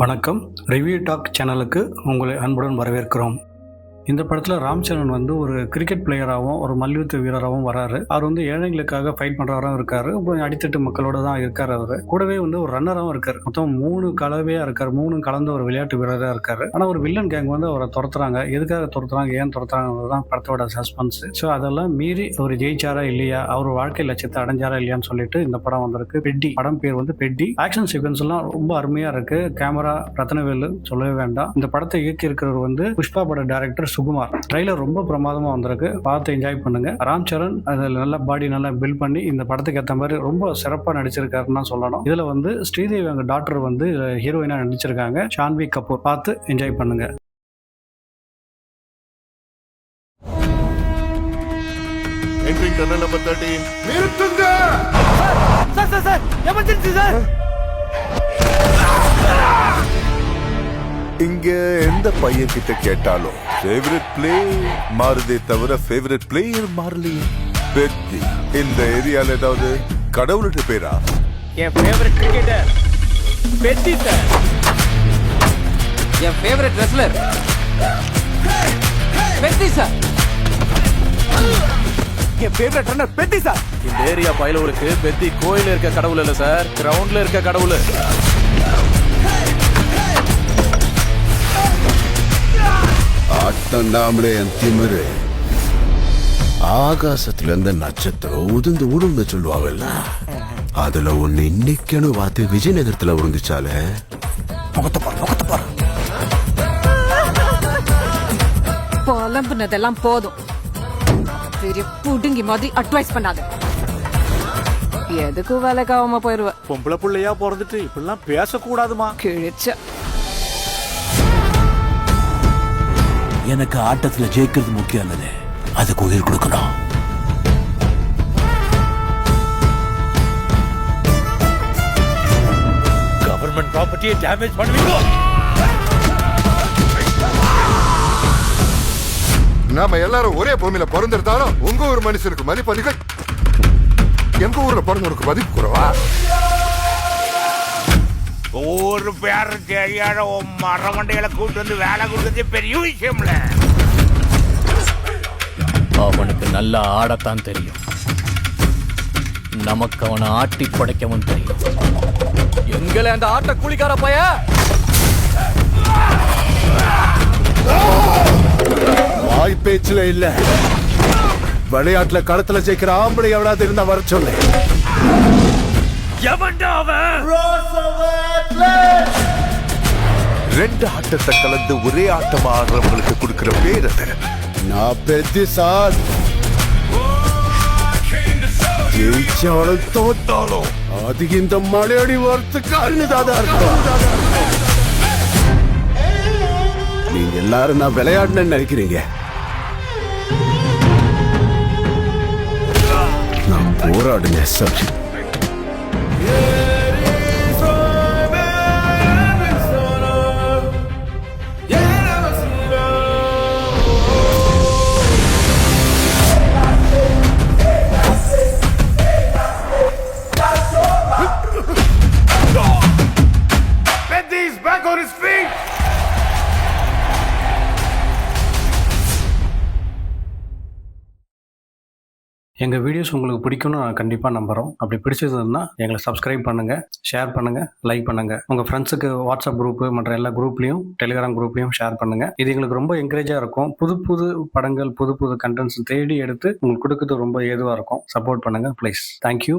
வணக்கம். Review talk சேனலுக்கு உங்களை அன்புடன் வரவேற்கிறோம். இந்த படத்தில் ராம் சரண் ஒரு கிரிக்கெட் பிளேயராகவும் ஒரு மல்யுத்த வீரராகவும் வராரு. அவர் ஏழைகளுக்காக ஃபைட் பண்ணுறவராகவும் இருக்காரு. கொஞ்சம் அடித்தட்டு மக்களோட தான் இருக்கார். அவர் கூடவே ஒரு ரன்னராகவும் இருக்கார். மொத்தம் 3 கலவையாக இருக்கார். 3 கலந்த ஒரு விளையாட்டு வீரராக இருக்காரு. ஆனால் ஒரு வில்லன் கேங் அவரை துரத்துறாங்க. எதுக்காக துரத்துறாங்க, ஏன் துரத்துறாங்க தான் படத்தோட சஸ்பென்ஸ். ஸோ அதெல்லாம் மீறி அவர் ஜெயிச்சாரா இல்லையா, அவர் வாழ்க்கை லட்சியத்தை அடைஞ்சாரா இல்லையான்னு சொல்லிட்டு இந்த படம் வந்திருக்கு. பெட்டி படம் பேர் பெட்டி. ஆக்ஷன் சீக்வன்ஸ் எல்லாம் ரொம்ப அருமையா இருக்கு. கேமரா ரத்னவேலு சொல்லவே வேண்டாம். இந்த படத்தை இயக்கி இருக்கிறவர் புஷ்பா பட டைரக்டர் சுகுமார். ட்ரைலர் ரொம்ப பிரமாதமா வந்திருக்கு. பார்த்து என்ஜாய் பண்ணுங்க. ராம் சரண் அதில் நல்ல பாடி நல்லா பில்ட் பண்ணி இந்த படத்துக்கு ஏற்ற மாதிரி ரொம்ப சிறப்பாக நடிச்சிருக்காருன்னு சொல்லணும். இதுல ஸ்ரீதேவி அவங்க டாக்டர் ஹீரோயினா நடிச்சிருக்காங்க. ஷான்வி கபூர். பார்த்து என்ஜாய் பண்ணுங்க. Entering tunnel number 13. நிறுத்துங்க. Sir emergency sir. இங்க எந்த பையன் கிட்ட கேட்டாலும் ஃபேவரட் பிளே மாறுதே தவிர ஃபேவரட் பிளேயர் மாறலையே. பெத்தி இந்த ஏரியால ஏதாவது கடவுளுடைய பேரா? என் ஃபேவரட் கிரிக்கெட்டர் பெத்தி சார். என் ஃபேவரட் ரெஸ்லர் பெத்தி சார். என் ஃபேவரட் ரன்னர் பெத்தி சார். இந்த ஏரியா பயலவருக்கு பெத்தி கோயில இருக்க கடவுள் இல்ல சார், கிரவுண்ட்ல இருக்க கடவுள். ஆட்டம் நாமளே என் திமிரு. ஆகாசத்துல இருந்து நட்சத்திரம் உதிர்ந்து உடுங்க சொல்லுவாங்கல்ல, அதுல ஒண்ணு இன்னைக்குன்னு பார்த்து விஜயநகரத்துல உருந்துச்சாலே. முகத்தை பாரு. புலம்புனதெல்லாம் போதும். பெரிய புடுங்கி மாதிரி அட்வைஸ் பண்ணாத. எதுக்கும் வேலைக்காகாம போயிருவ. பொம்பளை புள்ளையா பிறந்துட்டு இப்படிலாம் பேசக்கூடாதுமா. கிழிச்ச. எனக்கு ஆட்டத்துல ஜெயிக்கிறது முக்கியம் இல்லது, அதுக்கு உயிர் கொடுக்கணும். கவர்மெண்ட் ப்ராப்பர்ட்டியை டேமேஜ் பண்ணுவீங்க. நாம எல்லாரும் ஒரே பூமியில பிறந்திருந்தாலும் உங்க ஊர் மனுஷனுக்கு மதிப்பு அதிகம், எங்க ஊர்ல பிறந்தவனுக்கு மதிப்பு குறைவா? ஒரு பேர் தெரியாத மரமண்டைகளை கூட்டு வந்து வேலை கொடுக்கறது பெரிய விஷயம்ல. அவனுக்கு நல்லா ஆடத்தான் தெரியும், நமக்கு அவனை ஆட்டி படைக்கவும் தெரியும். எங்களை அந்த ஆட்ட கூலிக்கார பைய வாய் பேச்சுல இல்ல, விளையாட்டுல களத்துல ஜெயிக்கிற ஆம்பளை எவனாவது இருந்தா வர சொல்லு. ரெண்டு ஆட்டத்தை கலந்து ஒரே ஆட்டமா ஆடுறவங்களுக்கு கொடுக்கிற பேர் அது. நான் பெத்தி சார். ஜெயிச்சாலும் தோத்தாலும் அது இந்த மலையடி வரத்துக்கு அருணுதாதான் இருக்கும். நீங்க எல்லாரும் நான் விளையாடுன்னு நினைக்கிறீங்க. நான் போராடுங்க sir. Betty's back on his feet. எங்கள் வீடியோஸ் உங்களுக்கு பிடிக்கும்னு நான் கண்டிப்பாக நம்புகிறோம். அப்படி பிடிச்சதுன்னா எங்களை சப்ஸ்கிரைப் பண்ணுங்கள், ஷேர் பண்ணுங்கள், லைக் பண்ணுங்கள். உங்கள் ஃப்ரெண்ட்ஸுக்கு வாட்ஸ்அப் குரூப்பு மற்ற எல்லா குரூப்லேயும் டெலிகிராம் குரூப்லேயும் ஷேர் பண்ணுங்கள். இது எங்களுக்கு ரொம்ப என்கரேஜாக இருக்கும். புது படங்கள் புது கண்டென்ட்ஸ் தேடி எடுத்து உங்களுக்கு கொடுக்குறது ரொம்ப ஏதுவாக இருக்கும். சப்போர்ட் பண்ணுங்கள் ப்ளீஸ். தேங்க்யூ.